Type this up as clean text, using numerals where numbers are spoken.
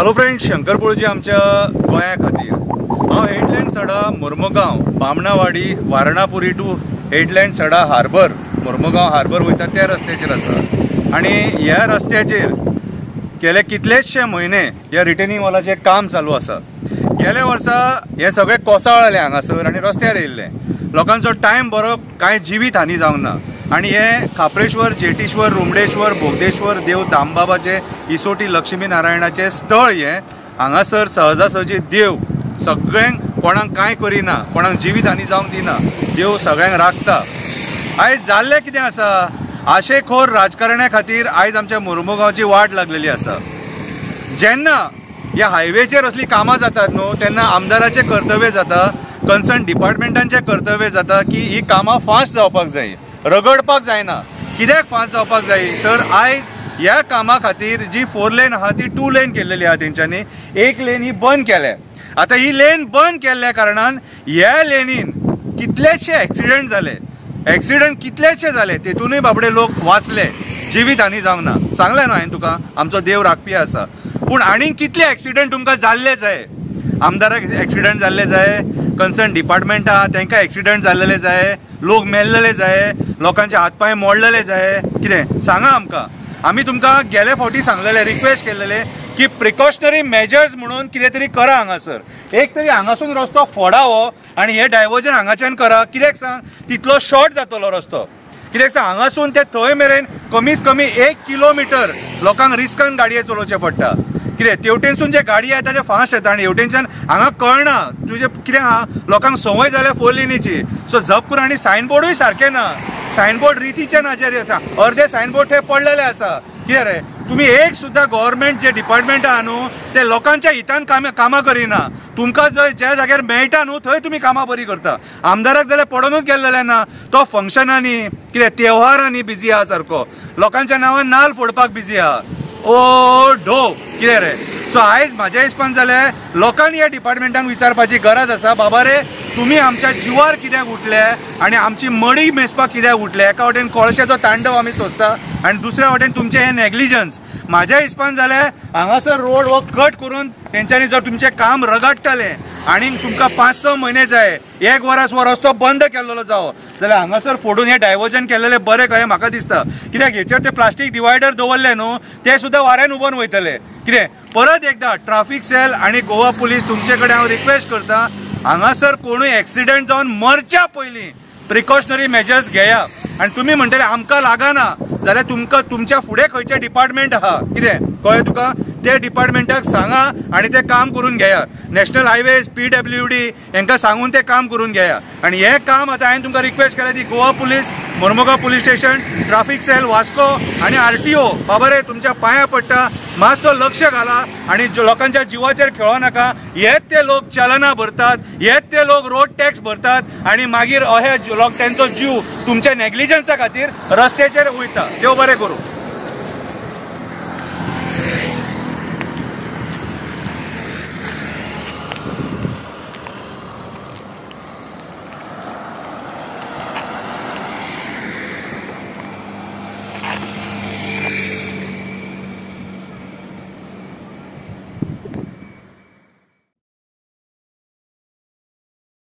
Hello friends, Shankar पळजी आमच्या गोंया खातीर हांव हेडलँड सडा मुर्मुगांव बामणावाडी वारणापुरी टू हेडलँड सडा हार्बर मुर्मुगांव हार्बर वयता त्या रस्त्याचेर आसा आनी ह्या रस्त्याचेर गेले कितलेशे म्हयने ह्या रिटेनिंग वॉलाचें काम चालू आसा। गेल्या वर्सा हे सगळे कोसळ्ळे हांगासर आनी रस्त्यार येयल्ले, लोकांचो टायम बरो, कांय जिवीत हानी जावंक ना। आनी हे खापरेश्वर, जेटेश्वर, रुमडेश्वर, बोगदेश्वर देव दामबाबाचे इसोटी लक्ष्मी नारायणाचे स्थळ हे। हांगासर सहजासहजी देव सगळ्यांक कोणाक कांय करिना, कोणाक जिवीत हानी जावंक दिना, देव सगळ्यांक राखता। आयज जाल्लें कितें आसा, आशेखोर राजकारण्या खातीर आयज आमच्या मुर्मुगांवची वाट लागलेली आसा। जेन्ना ह्या हायवेचेर असली कामां जातात न्हू, तेन्ना आमदाराचें कर्तव्य जाता, कन्सर्न डिपार्टमेंटांचें कर्तव्य जाता की ही कामां फास्ट जावपाक जाय, रगडपाक जायना। कित्याक फास्ट जावपाक जाय तर आयज ह्या कामा खातीर जी 4 लेन आहा ती 2 लेन केल्लेली आहा तेंच्यांनी, 1 लेन ही बंद केल्या। आतां ही लेन बंद केल्ल्या कारणान ह्या लेनीन कितलेशे एक्सिडेंट जाले, कितलेशे जाले, तेतूनय बाबडे लोक वाचले, जिवीत हानी जावंक ना। सांगलें न्हू हांवें तुका, आमचो देव राखपी आसा। पूण आनीक कितले एक्सिडेंट तुमकां जाल्ले जाय, आमदाराक एक्सिडेंट जाल्ले जाय, कन्सर्न डिपार्टमेंट आहा तांकां एक्सिडेंट जाल्लेले जाय, लोक मेल्लेले जाय, लोकांचे हातपाय मोडलेले जाय, कितें सांगा आमकां। आमी तुमकां गेले फावटी सांगलेले, रिक्वेस्ट केल्लेले की प्रिकॉशनरी मेजर्स म्हणून कितें तरी करा हांगासर, एक तरी हांगासून रस्तो फोडावो आनी हे डायवर्जन हांगाच्यान करा। कित्याक सांग, तितलो शॉर्ट जातलो रस्तो। कित्याक सांग, हांगासून ते थंय मेरेन कमीत कमी 1 किलोमिटर लोकांक रिस्कान गाडये चलोवचे पडटा। कितें तेवटेनसून जे गाडी येता ते फास्ट येता आनी हेवटेनच्यान हांगा कळना तुजें कितें आहा, लोकांक संवय जाल्या 4 लेनीची। सो जप करून, आनी सायनबोर्डूय सारके ना, सायनबोर्ड रितीचे ना, जे अर्धे सायनबोर्ड थंय पडलेले आसा। कितें रे, तुम्ही एक सुद्दां गव्हर्मेंट जे डिपार्टमेंट आहा न्हू, ते लोकांच्या हितान कामां करिना। तुमकां ज्या जाग्यार मेळटा न्हू थंय तुमी कामां बरी करता। आमदाराक जाल्यार पडोनूच गेल्लेले ना, तो फंक्शनांनी कितें त्योहारांनी बिजी आहा सारको, लोकांच्या नांवान नाल्ल फोडपाक बिजी आहा। ओ ढो कितें रे। सो आयज म्हाज्या हिसपान जाल्यार लोकांनी ह्या डिपार्टमेंटाक विचारपाची गरज आसा, बाबा रे तुमी आमच्या जिवार कित्याक उठले आनी आमची मडी मेजपाक कित्याक उठले। एका वटेन कोळशाचो तांडव आमी सोंसता आनी दुसऱ्या वटेन तुमचें हें नेग्लिजन्स। म्हाज्या हिसपान जाल्यार हांगासर रोड हो कट करून तेंच्यांनी जर तुमचें काम रगडटलें आनी तुमकां 5-6 म्हयने जाय, 1 वरास हो रस्तो बंद केल्लो जावो, जाल्यार हांगासर फोडून हें डायवर्जन केल्लेलें बरें कशें म्हाका दिसता। कित्याक हेचेर ते प्लास्टीक डिवायडर दवरले न्हू, ते सुद्दां वाऱ्यान उबोवन वयतले। कितें परत एकदां ट्राफीक सेल आनी गोवा पुलीस तुमचे कडेन हांव रिक्वेस्ट करता, हांगासर कोणूय एक्सिडेंट जावन मरच्या पयलीं प्रिकॉशनरी मेजर्स घेया। आनी तुमी म्हणटले आमकां लागना जाल्यार तुमकां तुमच्या फुडें खंयचें डिपार्टमेंट आहा, कितें कळ्ळें तुका, ते डिपार्टमेंटाक सांगा आनी ते काम करून घेया। नॅशनल हायवेज, PWD हांकां सांगून ते काम करून घेया। आनी हे काम आतां हांवें तुमकां रिक्वेस्ट केल्या ती Goa police, Mormugao police station, traffic cell, Vasco आनी RTO, बाबा रे तुमच्या पांया पडटा, मातसो लक्ष घाला आनी लोकांच्या जिवाचेर खेळो नाका। हेच ते लोक चलनां भरतात, हेच ते लोक रोड टॅक्स भरतात आनी मागीर अहे लोक त्यांचो जीव तुमच्या नेग्लिजन्सा खातीर रस्त्याचेर वयता। देव बरें करूं।